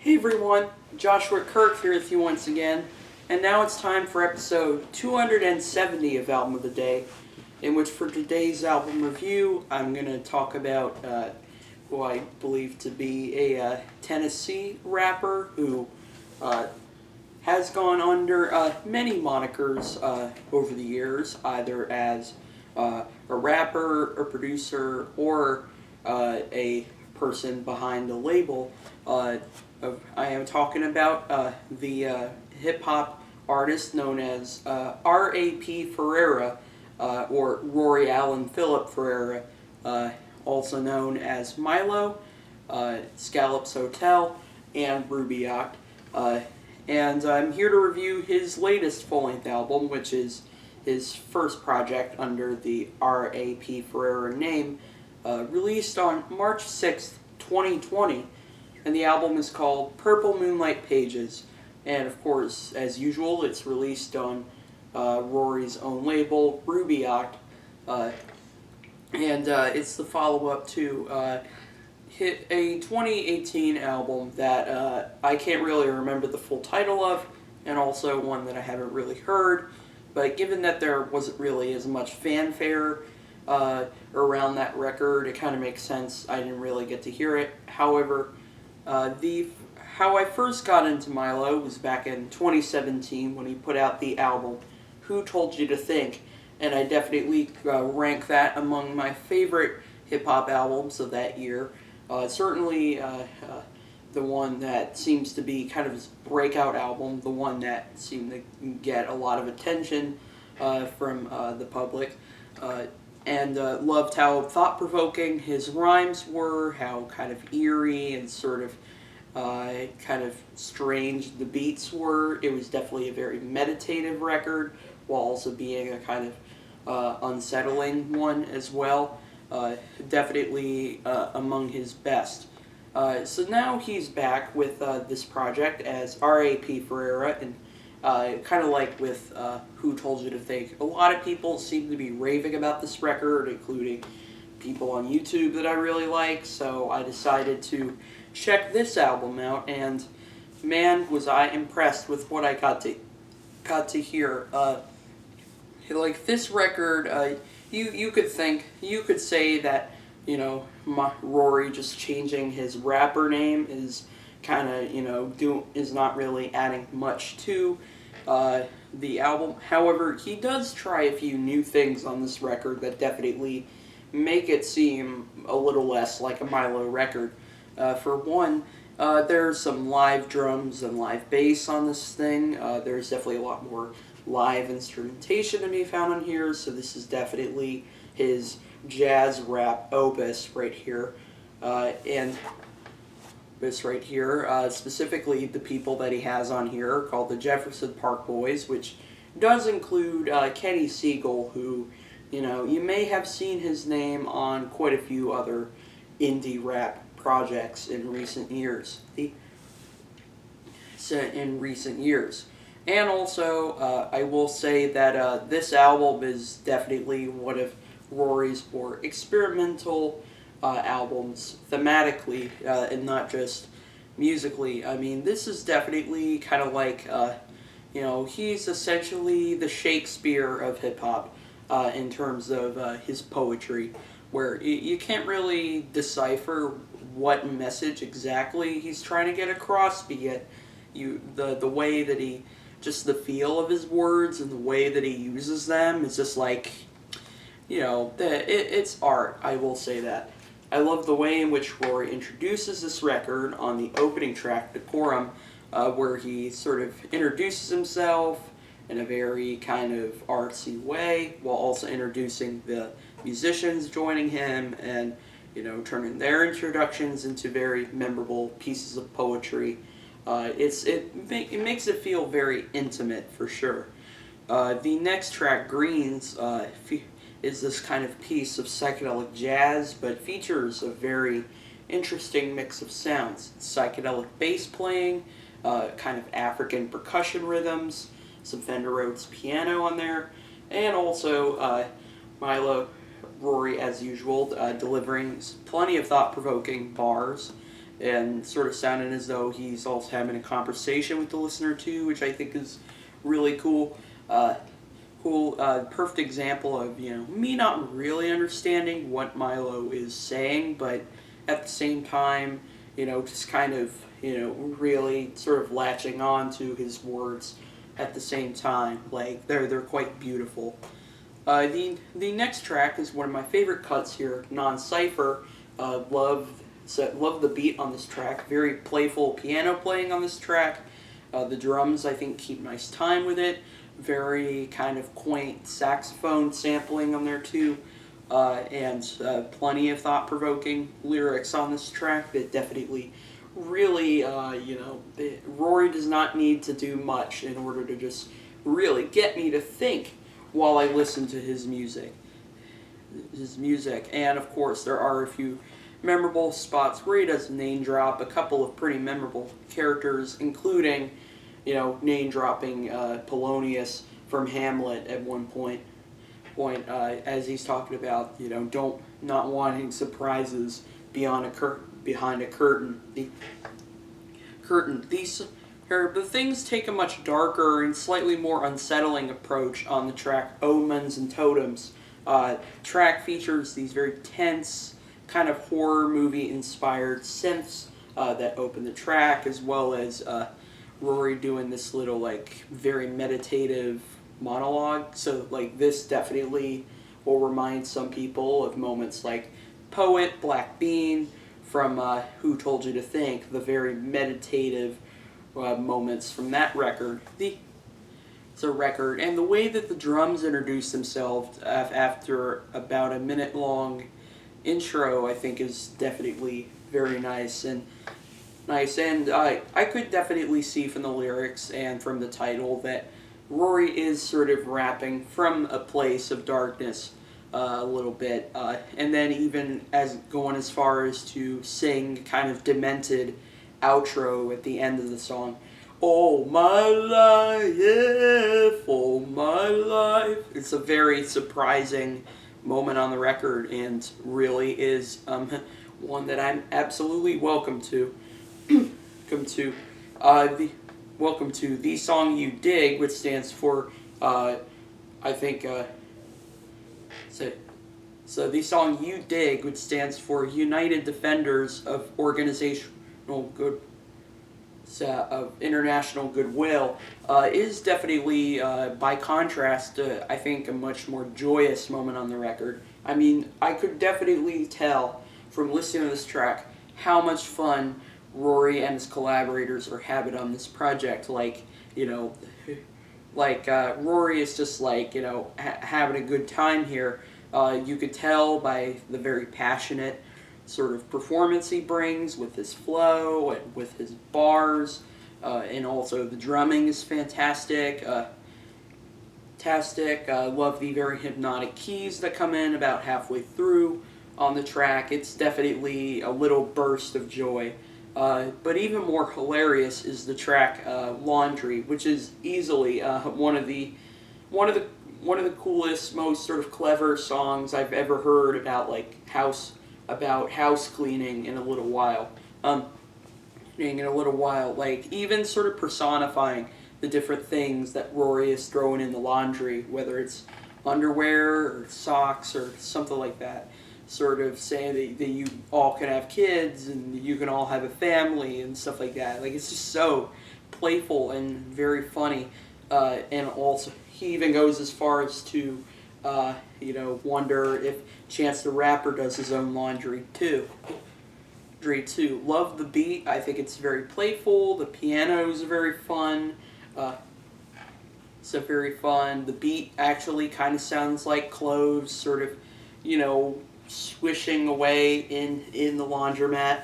Hey everyone, Joshua Kirk here with you once again, and now it's time for episode 270 of Album of the Day, in which for today's album review, I'm going to talk about who I believe to be a Tennessee rapper who has gone under many monikers over the years, either as a rapper, a producer, or a person behind the label. I am talking about the hip-hop artist known as R.A.P. Ferreira, or Rory Allen Philip Ferreira, also known as Milo, Scallops Hotel, and U.D.I.G. And I'm here to review his latest full-length album, which is his first project under the R.A.P. Ferreira name, released on March 6th, 2020. And the album is called Purple Moonlight Pages. And of course, as usual, it's released on Rory's own label, U.D.I.G. And it's the follow-up to a 2018 album that I can't really remember the full title of, and also one that I haven't really heard. But given that there wasn't really as much fanfare around that record, it kind of makes sense I didn't really get to hear it. However, how I first got into Milo was back in 2017 when he put out the album Who Told You to Think, and I definitely rank that among my favorite hip-hop albums of that year. Certainly the one that seems to be kind of his breakout album, the one that seemed to get a lot of attention from the public. And loved how thought-provoking his rhymes were, how kind of eerie and sort of kind of strange the beats were. It was definitely a very meditative record, while also being a kind of unsettling one as well. Definitely among his best. So now he's back with this project as R.A.P. Ferreira, and kind of like with Who Told You to Think, a lot of people seem to be raving about this record, including people on YouTube that I really like, so I decided to check this album out, and man, was I impressed with what I got to hear. Like, this record, you could say that, you know, Rory just changing his rapper name is kind of, you know, is not really adding much to the album. However, he does try a few new things on this record that definitely make it seem a little less like a Milo record. For one, there's some live drums and live bass on this thing. There's definitely a lot more live instrumentation to be found on here, so this is definitely his jazz rap opus right here. And this right here, specifically the people that he has on here are called the Jefferson Park Boys, which does include Kenny Siegel, who, you know, you may have seen his name on quite a few other indie rap projects in recent years. And also, I will say that this album is definitely one of Rory's more experimental albums thematically, and not just musically. I mean, this is definitely kind of like, you know, he's essentially the Shakespeare of hip-hop in terms of his poetry, where you can't really decipher what message exactly he's trying to get across, but yet the way that he, just the feel of his words and the way that he uses them is just like, you know, it's art, I will say that. I love the way in which Rory introduces this record on the opening track, Decorum, where he sort of introduces himself in a very kind of artsy way, while also introducing the musicians joining him and, you know, turning their introductions into very memorable pieces of poetry. It makes it feel very intimate, for sure. The next track, Greens, is this kind of piece of psychedelic jazz, but features a very interesting mix of sounds. Psychedelic bass playing, kind of African percussion rhythms, some Fender Rhodes piano on there, and also Rory, as usual, delivering plenty of thought-provoking bars, and sort of sounding as though he's also having a conversation with the listener too, which I think is really cool. Perfect example of, me not really understanding what Milo is saying, but at the same time, just kind of, really sort of latching on to his words at the same time. Like, they're quite beautiful. The next track is one of my favorite cuts here, NONCIPHER. Love the beat on this track. Very playful piano playing on this track. The drums, I think, keep nice time with it. Very kind of quaint saxophone sampling on there too. And plenty of thought-provoking lyrics on this track that definitely really, Rory does not need to do much in order to just really get me to think while I listen to his music. And of course, there are a few memorable spots where he does name drop a couple of pretty memorable characters, including, name dropping Polonius from Hamlet at one point, as he's talking about, not wanting surprises behind a curtain. The things take a much darker and slightly more unsettling approach on the track Omens and Totems. Track features these very tense, kind of horror movie inspired synths that open the track, as well as Rory doing this little very meditative monologue. So this definitely will remind some people of moments like Poet, Black Bean from Who Told You to Think, the very meditative moments from that record. It's a record, and the way that the drums introduce themselves after about a minute-long intro, I think, is definitely very nice. And I could definitely see from the lyrics and from the title that Rory is sort of rapping from a place of darkness a little bit, and then even going as far as to sing kind of demented outro at the end of the song. Oh my life, oh my life. It's a very surprising moment on the record, and really is one that I'm absolutely welcome to. Welcome to the song U.D.I.G, which stands for So the song U.D.I.G, which stands for United Defenders of International Goodwill, is definitely, by contrast, I think, a much more joyous moment on the record. I mean, I could definitely tell from listening to this track how much fun Rory and his collaborators are having on this project. Rory is just having a good time here. You could tell by the very passionate sort of performance he brings with his flow and with his bars, and also the drumming is fantastic. Love the very hypnotic keys that come in about halfway through on the track. It's definitely a little burst of joy. But even more hilarious is the track Laundry, which is easily one of the coolest, most sort of clever songs I've ever heard about house cleaning in a little while. Even sort of personifying the different things that Rory is throwing in the laundry, whether it's underwear or socks or something like that. Sort of saying that you all can have kids and you can all have a family and stuff like that. It's just so playful and very funny. And also, he even goes as far as to, wonder if Chance the Rapper does his own laundry too. Love the beat. I think it's very playful. The pianos are very fun. The beat actually kind of sounds like clothes, sort of, swishing away in the laundromat.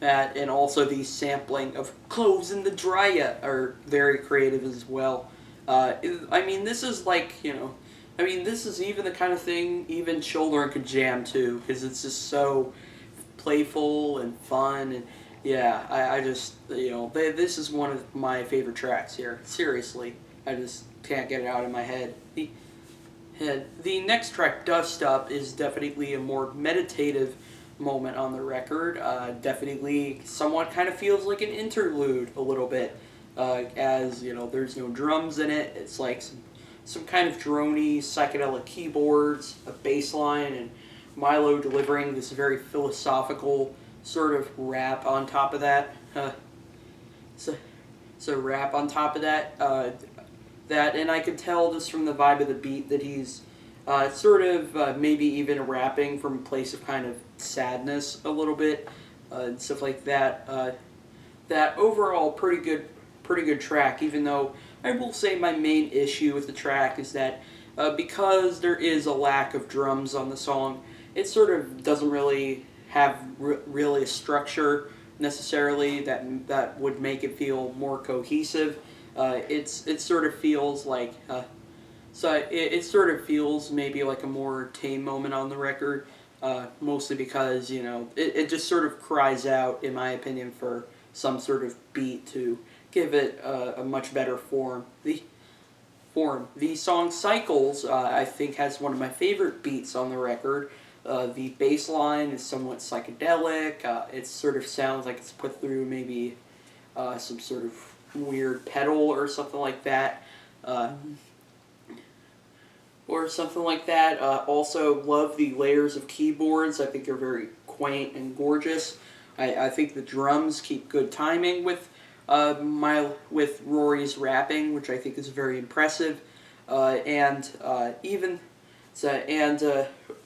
And also the sampling of clothes in the dryer are very creative as well. This is this is even the kind of thing even children could jam to, because it's just so playful and fun, and I just, this is one of my favorite tracks here. Seriously, I just can't get it out of my head. The next track, Dust Up, is definitely a more meditative moment on the record. Definitely somewhat kind of feels like an interlude a little bit, as, you know, there's no drums in it. It's like some kind of droney psychedelic keyboards, a bass line, and Milo delivering this very philosophical sort of rap on top of that. So rap on top of that. And I could tell just from the vibe of the beat that he's maybe even rapping from a place of kind of sadness a little bit, and stuff like that. That overall pretty good track. Even though I will say my main issue with the track is that because there is a lack of drums on the song, it sort of doesn't really have really a structure necessarily that would make it feel more cohesive. It sort of feels like it sort of feels maybe like a more tame moment on the record, mostly because, you know, it just sort of cries out, in my opinion, for some sort of beat to give it a much better form. The song Cycles, I think, has one of my favorite beats on the record. The bass line is somewhat psychedelic. It sort of sounds like it's put through maybe some sort of weird pedal or something like that. Also love the layers of keyboards. I think they're very quaint and gorgeous. I think the drums keep good timing with Rory's rapping, which I think is very impressive.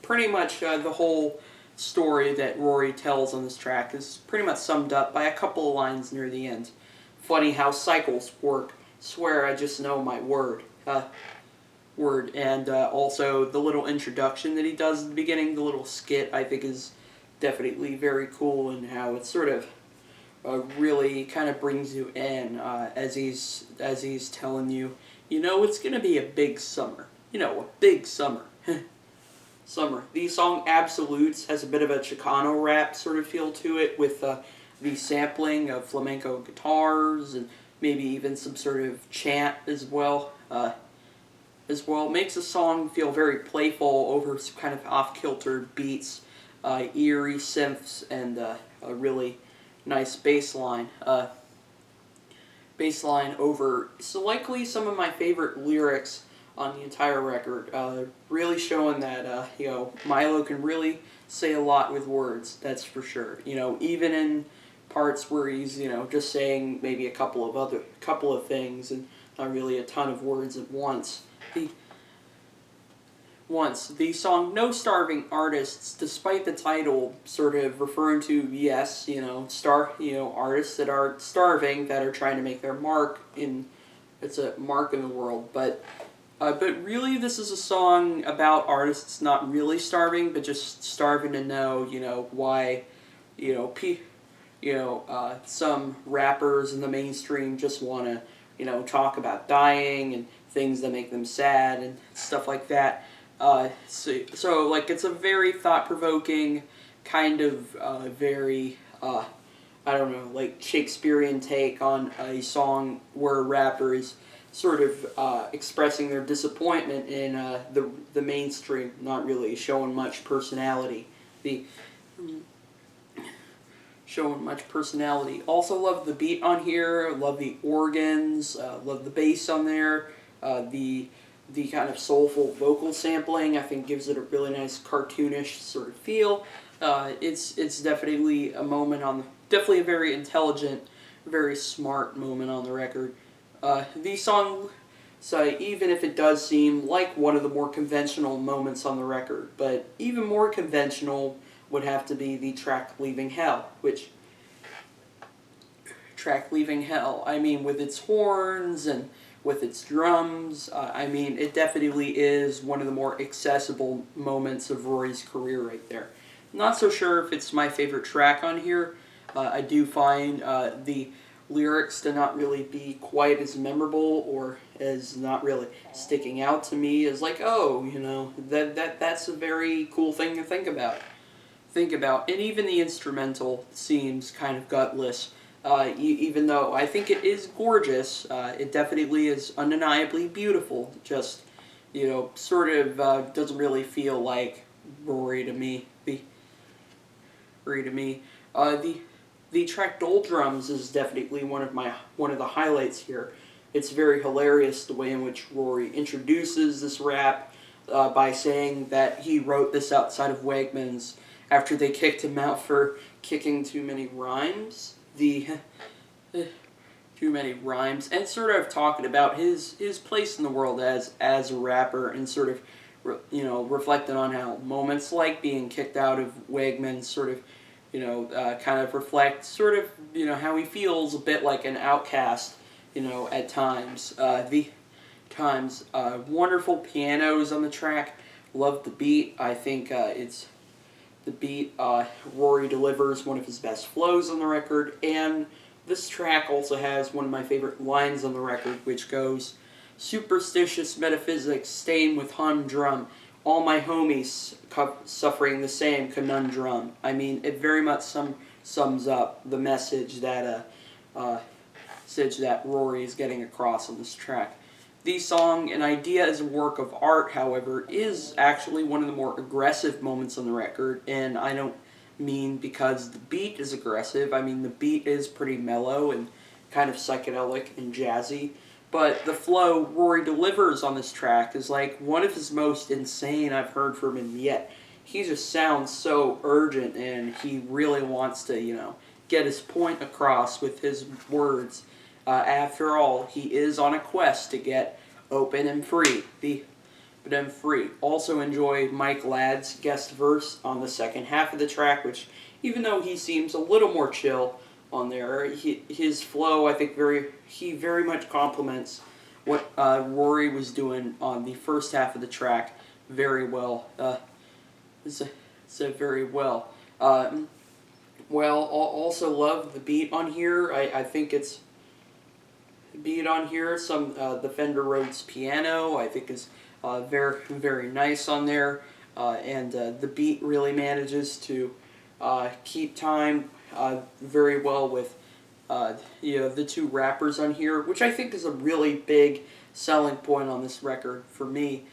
Pretty much the whole story that Rory tells on this track is pretty much summed up by a couple of lines near the end. Funny how cycles work. Swear I just know my word. And also the little introduction that he does at the beginning, the little skit, I think is definitely very cool, and how it sort of really kind of brings you in as he's telling you, you know, it's gonna be a big summer. You know, a big summer. Summer. The song Absolutes has a bit of a Chicano rap sort of feel to it, with the sampling of flamenco guitars and maybe even some sort of chant as well. Makes the song feel very playful over some kind of off-kilter beats, eerie synths, and a really nice bass line. Over likely some of my favorite lyrics on the entire record, really showing that you know, Milo can really say a lot with words. That's for sure. You know, even in parts where he's, you know, just saying maybe a couple of things and not really a ton of words at once. The song No Starving Artists, despite the title sort of referring to, yes, you know, artists that are starving, that are trying to make their mark in, it's a mark in the world, but really this is a song about artists not really starving, but just starving to know, you know, why, you know, some rappers in the mainstream just want to, you know, talk about dying and things that make them sad and stuff like that. So like, it's a very thought-provoking, kind of very, I don't know, like Shakespearean take on a song where a rapper is sort of expressing their disappointment in the mainstream, not really showing much personality. Also love the beat on here, love the organs, love the bass on there, the kind of soulful vocal sampling, I think, gives it a really nice cartoonish sort of feel. It's definitely a moment definitely a very intelligent, very smart moment on the record. The song, so even if it does seem like one of the more conventional moments on the record, but even more conventional would have to be the track Leaving Hell, I mean, with its horns and with its drums, I mean, it definitely is one of the more accessible moments of Rory's career right there. Not so sure if it's my favorite track on here. I do find the lyrics to not really be quite as memorable, or as not really sticking out to me as like, oh, you know, that's a very cool thing to think about. And even the instrumental seems kind of gutless. Even though I think it is gorgeous, it definitely is undeniably beautiful. Just, you know, sort of doesn't really feel like Rory to me. to me. The track "Doldrums" is definitely one of the highlights here. It's very hilarious the way in which Rory introduces this rap by saying that he wrote this outside of Wegmans after they kicked him out for kicking too many rhymes. Too many rhymes, and sort of talking about his place in the world as a rapper, and sort of reflecting on how moments like being kicked out of Wegmans sort of kind of reflect sort of how he feels a bit like an outcast at times. Wonderful pianos on the track. Love the beat. I think it's the beat. Rory delivers one of his best flows on the record, and this track also has one of my favorite lines on the record, which goes, "Superstitious metaphysics stained with humdrum. All my homies suffering the same conundrum." I mean, it very much sums up the message that Rory is getting across on this track. The song, An Idea as a Work of Art, however, is actually one of the more aggressive moments on the record, and I don't mean because the beat is aggressive. I mean, the beat is pretty mellow and kind of psychedelic and jazzy, but the flow Rory delivers on this track is like one of his most insane I've heard from him yet. He just sounds so urgent, and he really wants to, get his point across with his words. After all, he is on a quest to get open and free. Also enjoy Mike Ladd's guest verse on the second half of the track, which, even though he seems a little more chill on there, his flow, I think, he very much complements what Rory was doing on the first half of the track very well. Very well. Also love the beat on here. I think it's beat on here. The Fender Rhodes piano, I think, is very, very nice on there, and the beat really manages to keep time very well with the two rappers on here, which I think is a really big selling point on this record for me.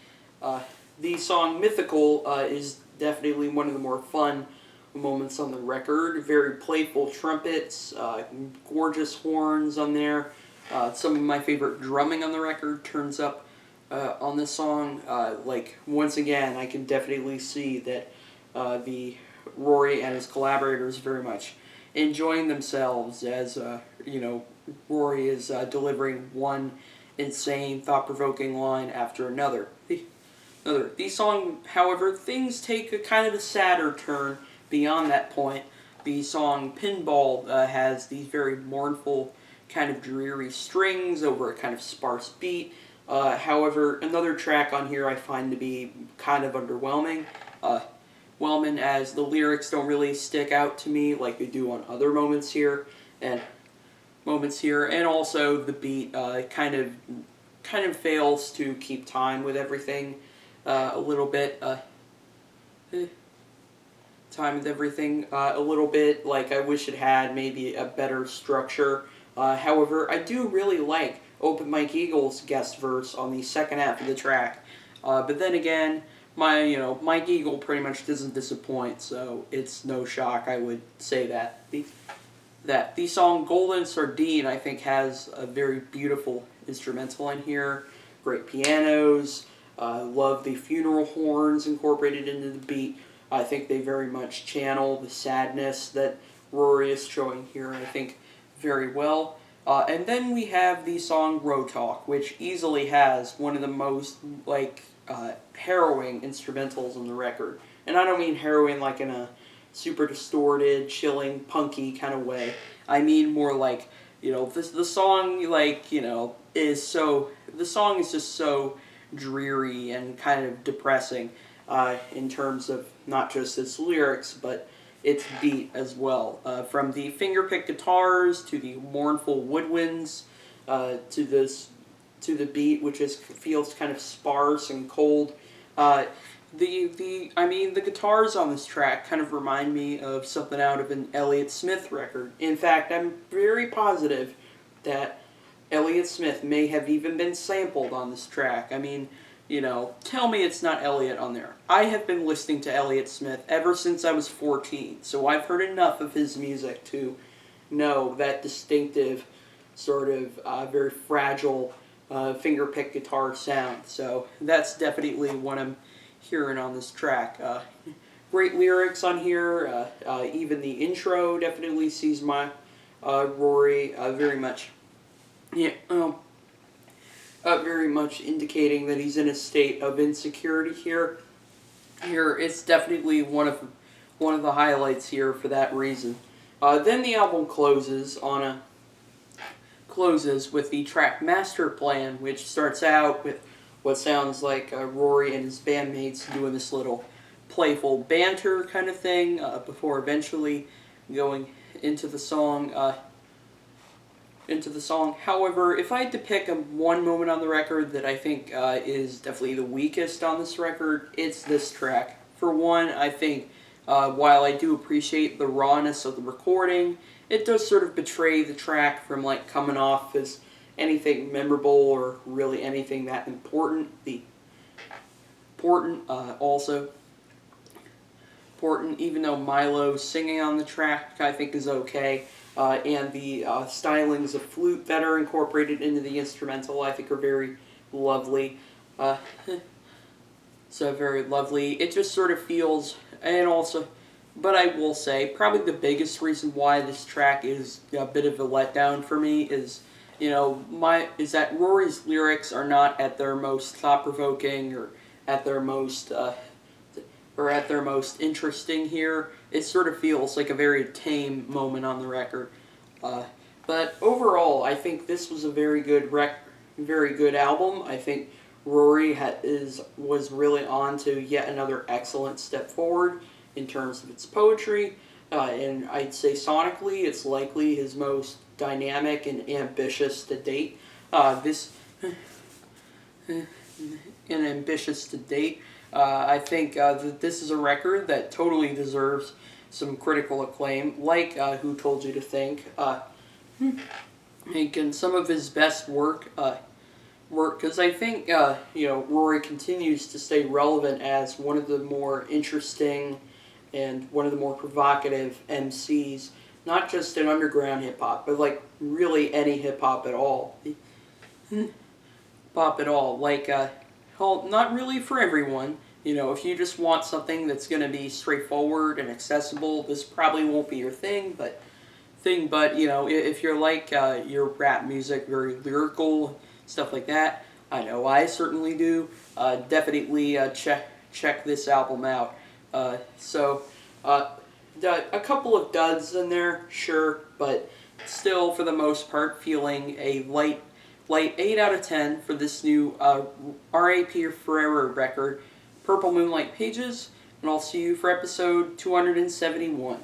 The song Mythical is definitely one of the more fun moments on the record. Very playful trumpets, gorgeous horns on there. Some of my favorite drumming on the record turns up on this song. Once again, I can definitely see that the Rory and his collaborators very much enjoying themselves as Rory is delivering one insane, thought-provoking line after another. The song, however, things take a kind of a sadder turn beyond that point. The song Pinball has these very mournful, kind of dreary strings over a kind of sparse beat. However, another track on here I find to be kind of underwhelming. As the lyrics don't really stick out to me like they do on other moments here, and also the beat kind of fails to keep time with everything a little bit. Like I wish it had maybe a better structure. However, I do really like Open Mike Eagle's guest verse on the second half of the track. But then again, Mike Eagle pretty much doesn't disappoint, so it's no shock I would say that. The song Golden Sardine, I think, has a very beautiful instrumental in here. Great pianos. Love the funeral horns incorporated into the beat. I think they very much channel the sadness that Rory is showing here, I think, very well. And then we have the song Row Talk, which easily has one of the most, harrowing instrumentals on the record. And I don't mean harrowing like in a super distorted, chilling, punky kind of way. I mean more like, the song, the song is just so dreary and kind of depressing in terms of not just its lyrics, but its beat as well. From the fingerpicked guitars to the mournful woodwinds to the beat, which feels kind of sparse and cold. The guitars on this track kind of remind me of something out of an Elliott Smith record. In fact, I'm very positive that Elliott Smith may have even been sampled on this track. I mean, tell me it's not Elliott on there. I have been listening to Elliott Smith ever since I was 14, so I've heard enough of his music to know that distinctive, sort of very fragile fingerpick guitar sound. So that's definitely what I'm hearing on this track. Great lyrics on here. Even the intro definitely sees my Rory very much. Yeah. Very much indicating that he's in a state of insecurity here. It's definitely one of the highlights here for that reason. Then the album closes with the track Master Plan, which starts out with what sounds like Rory and his bandmates doing this little playful banter kind of thing before eventually going into the song. However, if I had to pick one moment on the record that I think is definitely the weakest on this record, it's this track. For one, I think while I do appreciate the rawness of the recording, it does sort of betray the track from coming off as anything memorable or really anything that important. Important, even though Milo's singing on the track, I think is okay. And the stylings of flute that are incorporated into the instrumental, I think, are very lovely. So very lovely. It just sort of feels, but I will say, probably the biggest reason why this track is a bit of a letdown for me is, is that Rory's lyrics are not at their most thought-provoking or at their most interesting here. It sort of feels like a very tame moment on the record. But overall, I think this was a very good album. I think Rory was really on to yet another excellent step forward in terms of its poetry. And I'd say sonically, it's likely his most dynamic and ambitious to date. I think that this is a record that totally deserves some critical acclaim, like Who Told You to Think. And some of his best work, because I think Rory continues to stay relevant as one of the more interesting and one of the more provocative MCs, not just in underground hip hop, but really any hip hop at all. Not really for everyone. If you just want something that's going to be straightforward and accessible, this probably won't be your thing. But if you're your rap music, very lyrical, stuff like that, I know I certainly do. Definitely check this album out. A couple of duds in there, sure, but still, for the most part, feeling a light 8 out of 10 for this new R.A.P. Ferreira record, Purple Moonlight Pages, and I'll see you for episode 271.